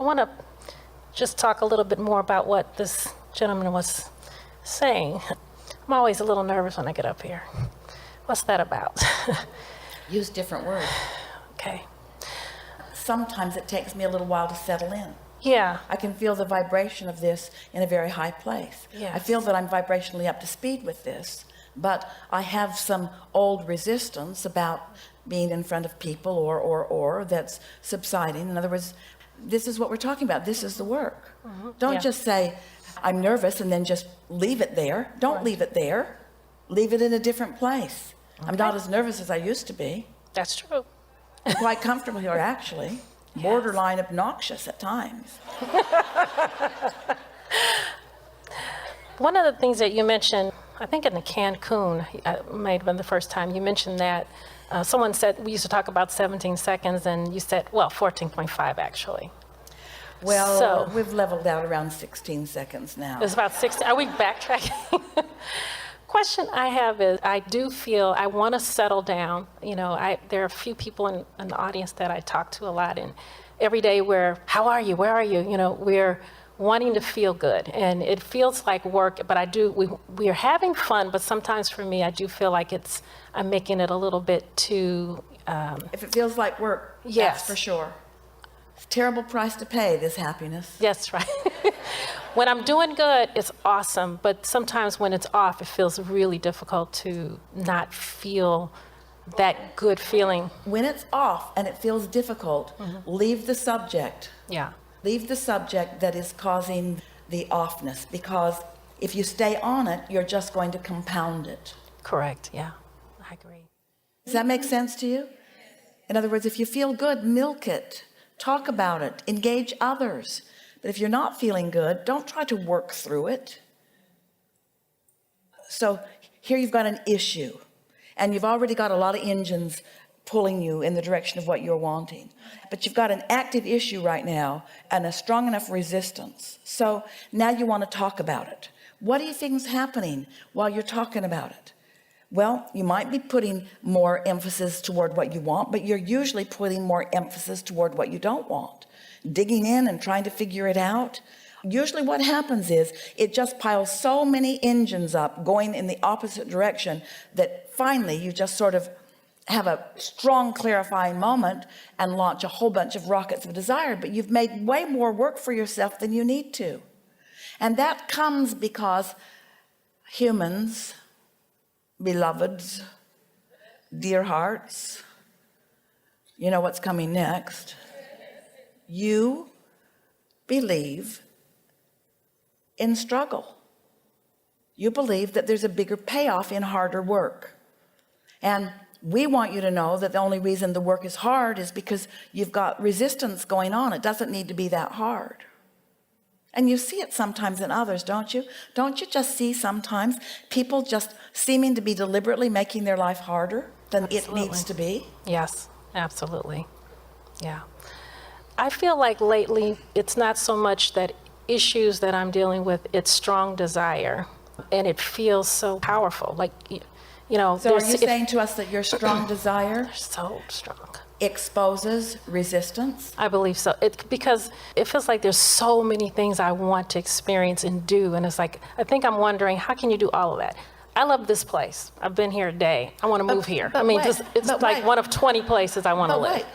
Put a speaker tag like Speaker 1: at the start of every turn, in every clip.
Speaker 1: want to just talk a little bit more about what this gentleman was saying. I'm always a little nervous when I get up here. What's that about?
Speaker 2: Use different words.
Speaker 1: Okay.
Speaker 2: Sometimes it takes me a little while to settle in.
Speaker 1: Yeah.
Speaker 2: I can feel the vibration of this in a very high place.
Speaker 1: Yes.
Speaker 2: I feel that I'm vibrationally up to speed with this, but I have some old resistance about being in front of people or that's subsiding. In other words, this is what we're talking about. This is the work.
Speaker 1: Mm-hmm.
Speaker 2: Don't
Speaker 1: Yeah.
Speaker 2: just say, I'm nervous, and then just leave it there. Don't
Speaker 1: Right.
Speaker 2: leave it there. Leave it in a different place.
Speaker 1: Okay.
Speaker 2: I'm not as nervous as I used to be.
Speaker 1: That's true.
Speaker 2: I'm quite comfortable here, actually. Borderline obnoxious at times.
Speaker 1: One of the things that you mentioned, I think in the Cancun, might have been the first time you mentioned that, someone said, we used to talk about 17 seconds, and you said, well, 14.5 actually.
Speaker 2: Well,
Speaker 1: So-
Speaker 2: we've leveled out around 16 seconds now.
Speaker 1: It's about 60. Are we backtracking? Question I have is, I do feel I want to settle down. You know, there are a few people in the audience that I talk to a lot, and every day how are you? Where are you? You know, we're wanting to feel good, and it feels like work, but we are having fun, but sometimes for me, I do feel like I'm making it a little bit too,
Speaker 2: If it feels like work,
Speaker 1: Yes.
Speaker 2: that's for sure. It's a terrible price to pay, this happiness.
Speaker 1: yes, right. When I'm doing good, it's awesome, but sometimes when it's off, it feels really difficult to not feel that good feeling.
Speaker 2: When it's off and it feels difficult, leave the subject.
Speaker 1: Yeah.
Speaker 2: Leave the subject that is causing the offness, because if you stay on it, you're just going to compound it.
Speaker 1: Correct, yeah, I agree.
Speaker 2: Does that make sense to you? In other words, if you feel good, milk it. Talk about it. Engage others. But if you're not feeling good, don't try to work through it. So here you've got an issue, and you've already got a lot of engines pulling you in the direction of what you're wanting. But you've got an active issue right now and a strong enough resistance. So now you want to talk about it. What do you think's happening while you're talking about it? Well, you might be putting more emphasis toward what you want, but you're usually putting more emphasis toward what you don't want. Digging in and trying to figure it out. Usually what happens is it just piles so many engines up going in the opposite direction that finally you just sort of have a strong clarifying moment and launch a whole bunch of rockets of desire, but you've made way more work for yourself than you need to. And that comes because humans, beloveds, dear hearts, you know what's coming next. You believe in struggle. You believe that there's a bigger payoff in harder work. And we want you to know that the only reason the work is hard is because you've got resistance going on. It doesn't need to be that hard. And you see it sometimes in others, don't you? Don't you just see sometimes people just seeming to be deliberately making their life harder than it needs to be?
Speaker 1: Yes, absolutely. Yeah. I feel like lately it's not so much that issues that I'm dealing with, it's strong desire, and it feels so powerful. Like, you know,
Speaker 2: So are you saying to us that your strong desire
Speaker 1: so strong
Speaker 2: exposes resistance?
Speaker 1: I believe so. Because it feels like there's so many things I want to experience and do, and it's like I think I'm wondering, how can you do all of that? I love this place. I've been here a day. I want to move here. I mean, it's like one of 20 places I want to live.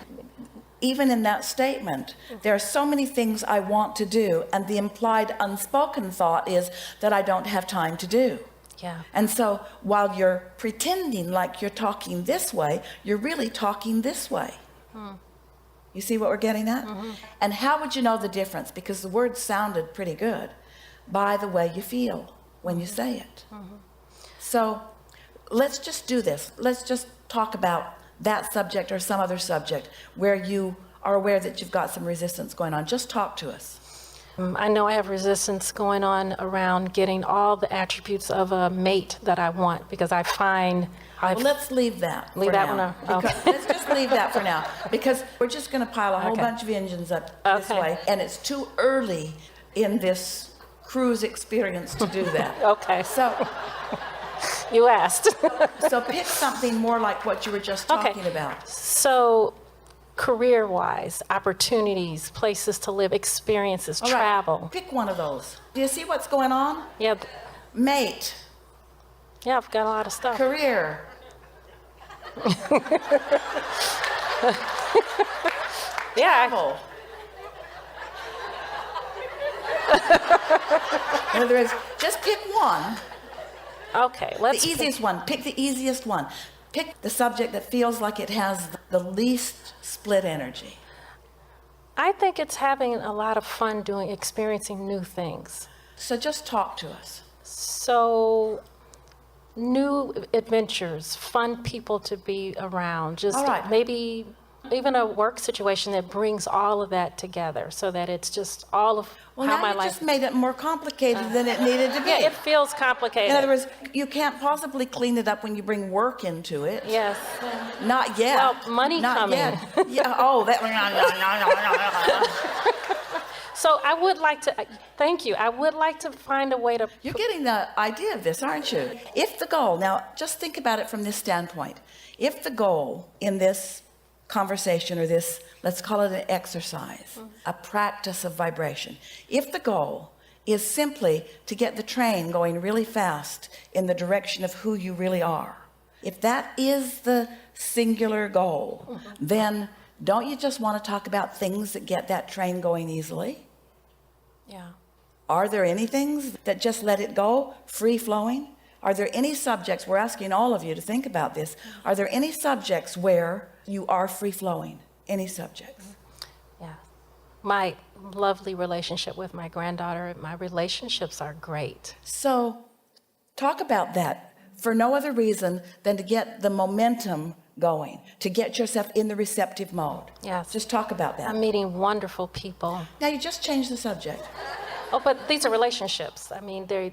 Speaker 2: Even in that statement, there are so many things I want to do, and the implied unspoken thought is that I don't have time to do.
Speaker 1: Yeah.
Speaker 2: And so while you're pretending like you're talking this way, you're really talking this way. You see what we're getting at? And how would you know the difference? Because the words sounded pretty good. By the way you feel when you say it. So let's just do this. Let's just talk about that subject or some other subject where you are aware that you've got some resistance going on. Just talk to us.
Speaker 1: I know I have resistance going on around getting all the attributes of a mate that I want, because I find
Speaker 2: Well, let's leave that
Speaker 1: Leave
Speaker 2: for
Speaker 1: that
Speaker 2: now.
Speaker 1: one out.
Speaker 2: Because, let's just leave that for now, because we're just going to pile a whole bunch of engines up this way, and it's too early in this cruise experience to do that.
Speaker 1: Okay.
Speaker 2: So
Speaker 1: You asked.
Speaker 2: pick something more like what you were just talking about.
Speaker 1: So career-wise, opportunities, places to live, experiences,
Speaker 2: All right,
Speaker 1: travel.
Speaker 2: pick one of those. Do you see what's going on?
Speaker 1: Yeah,
Speaker 2: Mate,
Speaker 1: yeah, I've got a lot of stuff.
Speaker 2: career,
Speaker 1: Yeah,
Speaker 2: travel. In other words, just pick one.
Speaker 1: okay, let's
Speaker 2: The easiest one. Pick the easiest one. Pick the subject that feels like it has the least split energy.
Speaker 1: I think it's having a lot of fun experiencing new things.
Speaker 2: So just talk to us.
Speaker 1: So, new adventures, fun people to be around, just
Speaker 2: All right.
Speaker 1: maybe even a work situation that brings all of that together so that it's just all of
Speaker 2: Well,
Speaker 1: how
Speaker 2: now
Speaker 1: my
Speaker 2: you
Speaker 1: life.
Speaker 2: just made it more complicated than it needed to be.
Speaker 1: Yeah, it feels complicated.
Speaker 2: In other words, you can't possibly clean it up when you bring work into it.
Speaker 1: Yes.
Speaker 2: Not yet.
Speaker 1: Well, money
Speaker 2: Not
Speaker 1: coming.
Speaker 2: Yet. Yeah. Oh, that.
Speaker 1: So I would like to, thank you. I would like to find a way to.
Speaker 2: You're getting the idea of this, aren't you? If the goal, now just think about it from this standpoint. If the goal in this conversation or this, let's call it an exercise, a practice of vibration, if the goal is simply to get the train going really fast in the direction of who you really are, if that is the singular goal, then don't you just want to talk about things that get that train going easily?
Speaker 1: Yeah.
Speaker 2: Are there any things that just let it go, free flowing? Are there any subjects, we're asking all of you to think about this, are there any subjects where you are free flowing? Any subjects?
Speaker 1: Yeah. My lovely relationship with my granddaughter, my relationships are great.
Speaker 2: So talk about that for no other reason than to get the momentum going, to get yourself in the receptive mode.
Speaker 1: Yes.
Speaker 2: Just talk about that.
Speaker 1: I'm meeting wonderful people.
Speaker 2: Now you just changed the subject.
Speaker 1: Oh, but these are relationships. I mean, they're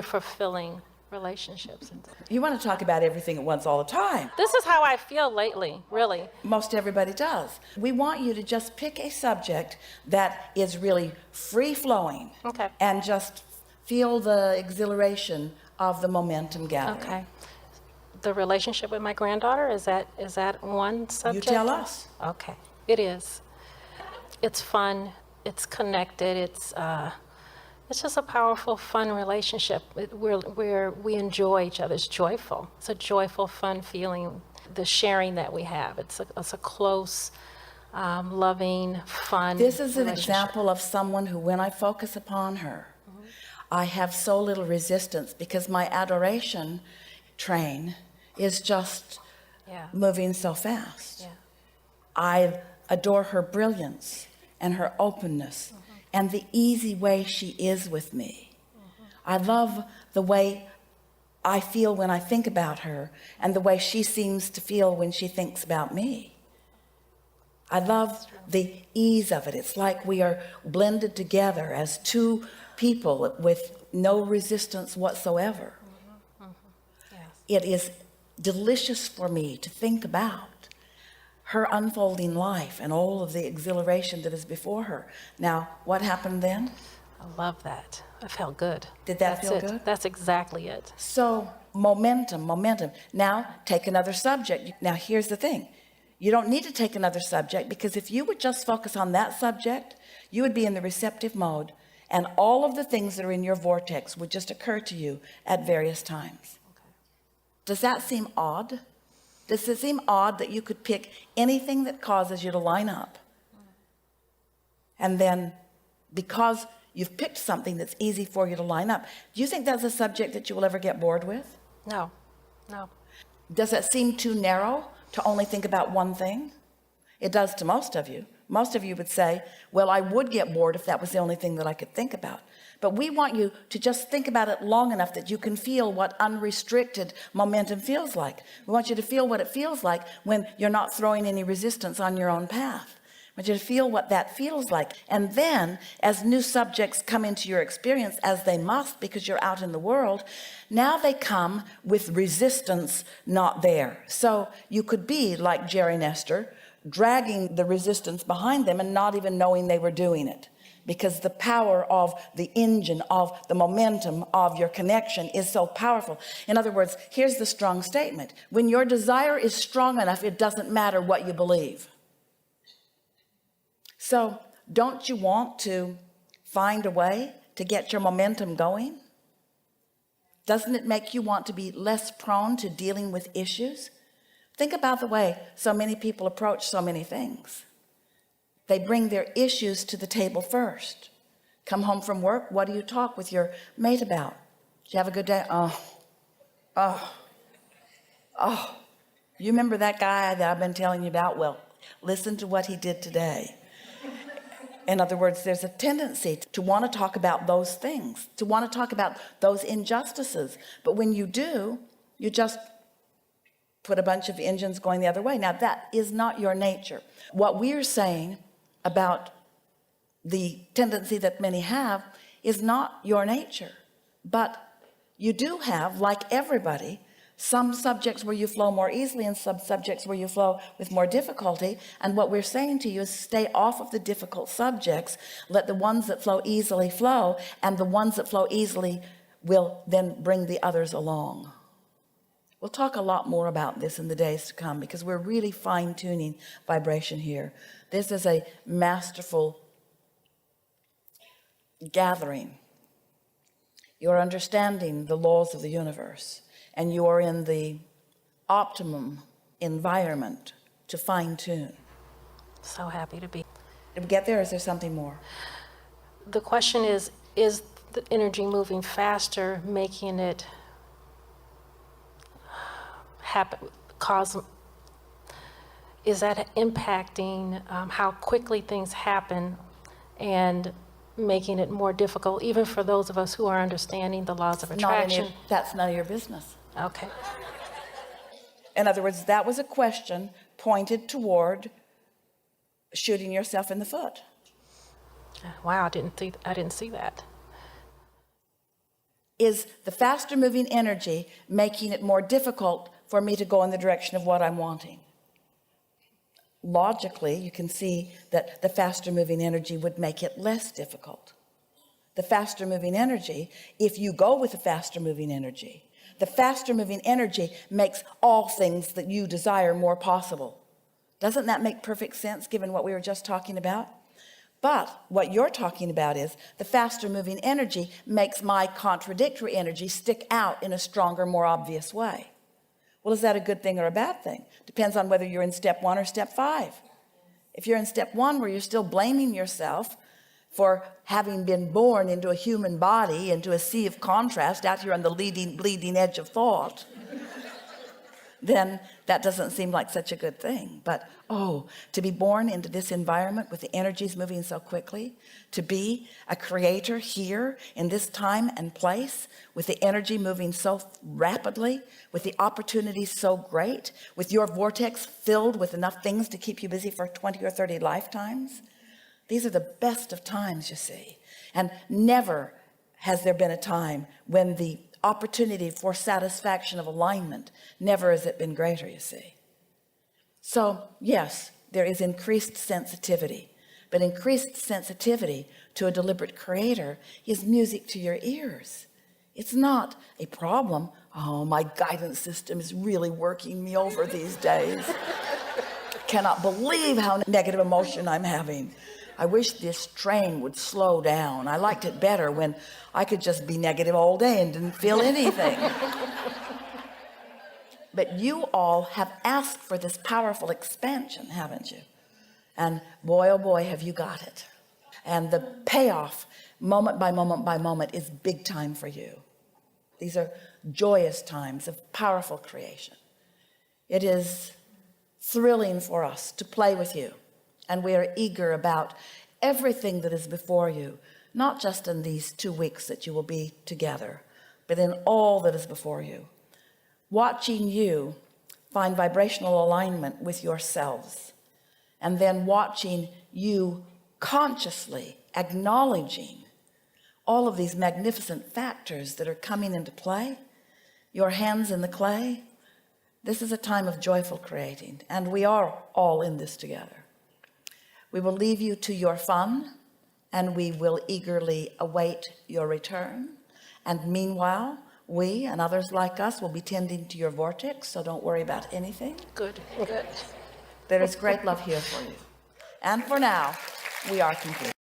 Speaker 1: fulfilling relationships.
Speaker 2: You want to talk about everything at once all the time.
Speaker 1: This is how I feel lately, really.
Speaker 2: Most everybody does. We want you to just pick a subject that is really free flowing.
Speaker 1: Okay.
Speaker 2: And just feel the exhilaration of the momentum gathering.
Speaker 1: Okay. The relationship with my granddaughter, is that one subject?
Speaker 2: You tell us.
Speaker 1: Okay. It is. It's fun. It's connected. It's just a powerful, fun relationship where we enjoy each other. It's joyful. It's a joyful, fun feeling. The sharing that we have. It's a close, loving, fun.
Speaker 2: This is an
Speaker 1: relationship.
Speaker 2: example of someone who, when I focus upon her, I have so little resistance because my adoration train is just
Speaker 1: Yeah.
Speaker 2: moving so fast.
Speaker 1: Yeah.
Speaker 2: I adore her brilliance and her openness and the easy way she is with me. I love the way I feel when I think about her and the way she seems to feel when she thinks about me. I love the ease of it. It's like we are blended together as two people with no resistance whatsoever.
Speaker 1: Yes.
Speaker 2: It is delicious for me to think about her unfolding life and all of the exhilaration that is before her. Now, what happened then?
Speaker 1: I love that. I felt good.
Speaker 2: Did that
Speaker 1: That's
Speaker 2: feel
Speaker 1: it.
Speaker 2: good?
Speaker 1: That's exactly it.
Speaker 2: So momentum. Now take another subject. Now here's the thing. You don't need to take another subject, because if you would just focus on that subject, you would be in the receptive mode, and all of the things that are in your vortex would just occur to you at various times. Does that seem odd? Does it seem odd that you could pick anything that causes you to line up? And then, because you've picked something that's easy for you to line up, do you think that's a subject that you will ever get bored with?
Speaker 1: No.
Speaker 2: Does it seem too narrow to only think about one thing? It does to most of you. Most of you would say, well, I would get bored if that was the only thing that I could think about. But we want you to just think about it long enough that you can feel what unrestricted momentum feels like. We want you to feel what it feels like when you're not throwing any resistance on your own path. I want you to feel what that feels like. And then, as new subjects come into your experience, as they must because you're out in the world, now they come with resistance not there. So you could be like Jerry and Esther, dragging the resistance behind them and not even knowing they were doing it, because the power of the engine, of the momentum of your connection is so powerful. In other words, here's the strong statement. When your desire is strong enough, it doesn't matter what you believe. So don't you want to find a way to get your momentum going? Doesn't it make you want to be less prone to dealing with issues? Think about the way so many people approach so many things. They bring their issues to the table first. Come home from work, what do you talk with your mate about? Did you have a good day? Oh, you remember that guy that I've been telling you about? Well, listen to what he did today. In other words, there's a tendency to want to talk about those things, to want to talk about those injustices. But when you do, you just put a bunch of engines going the other way. Now, that is not your nature. What we're saying about the tendency that many have is not your nature. But you do have, like everybody, some subjects where you flow more easily and some subjects where you flow with more difficulty. And what we're saying to you is stay off of the difficult subjects. Let the ones that flow easily flow, and the ones that flow easily will then bring the others along. We'll talk a lot more about this in the days to come, because we're really fine-tuning vibration here. This is a masterful gathering. You're understanding the laws of the universe, and you are in the optimum environment to fine-tune.
Speaker 1: So happy to be.
Speaker 2: Did we get there, or is there something more?
Speaker 1: The question is the energy moving faster, making it happen, is that impacting how quickly things happen and making it more difficult, even for those of us who are understanding the laws of attraction?
Speaker 2: That's none of your business.
Speaker 1: Okay.
Speaker 2: In other words, that was a question pointed toward shooting yourself in the foot.
Speaker 1: Wow, I didn't see that.
Speaker 2: Is the faster moving energy making it more difficult for me to go in the direction of what I'm wanting? Logically, you can see that the faster moving energy would make it less difficult. The faster moving energy, if you go with the faster moving energy, the faster moving energy makes all things that you desire more possible. Doesn't that make perfect sense given what we were just talking about? But what you're talking about is the faster moving energy makes my contradictory energy stick out in a stronger, more obvious way. Well, is that a good thing or a bad thing? Depends on whether you're in step 1 or step 5. If you're in step 1, where you're still blaming yourself for having been born into a human body, into a sea of contrast out here on the bleeding edge of thought, then that doesn't seem like such a good thing. But to be born into this environment with the energies moving so quickly, to be a creator here in this time and place with the energy moving so rapidly, with the opportunities so great, with your vortex filled with enough things to keep you busy for 20 or 30 lifetimes. These are the best of times, you see. And never has there been a time when the opportunity for satisfaction of alignment, never has it been greater, you see. So yes, there is increased sensitivity, but increased sensitivity to a deliberate creator is music to your ears. It's not a problem. Oh, my guidance system is really working me over these days. Cannot believe how negative emotion I'm having. I wish this train would slow down. I liked it better when I could just be negative all day and didn't feel anything. But you all have asked for this powerful expansion, haven't you? And boy, oh boy, have you got it. And the payoff, moment by moment by moment, is big time for you. These are joyous times of powerful creation. It is thrilling for us to play with you. And we are eager about everything that is before you, not just in these 2 weeks that you will be together, but in all that is before you. Watching you find vibrational alignment with yourselves, and then watching you consciously acknowledging all of these magnificent factors that are coming into play, your hands in the clay. This is a time of joyful creating, and we are all in this together. We will leave you to your fun, and we will eagerly await your return. And meanwhile, we and others like us will be tending to your vortex, so don't worry about anything.
Speaker 1: Good.
Speaker 2: There is great love here for you. And for now, We are complete.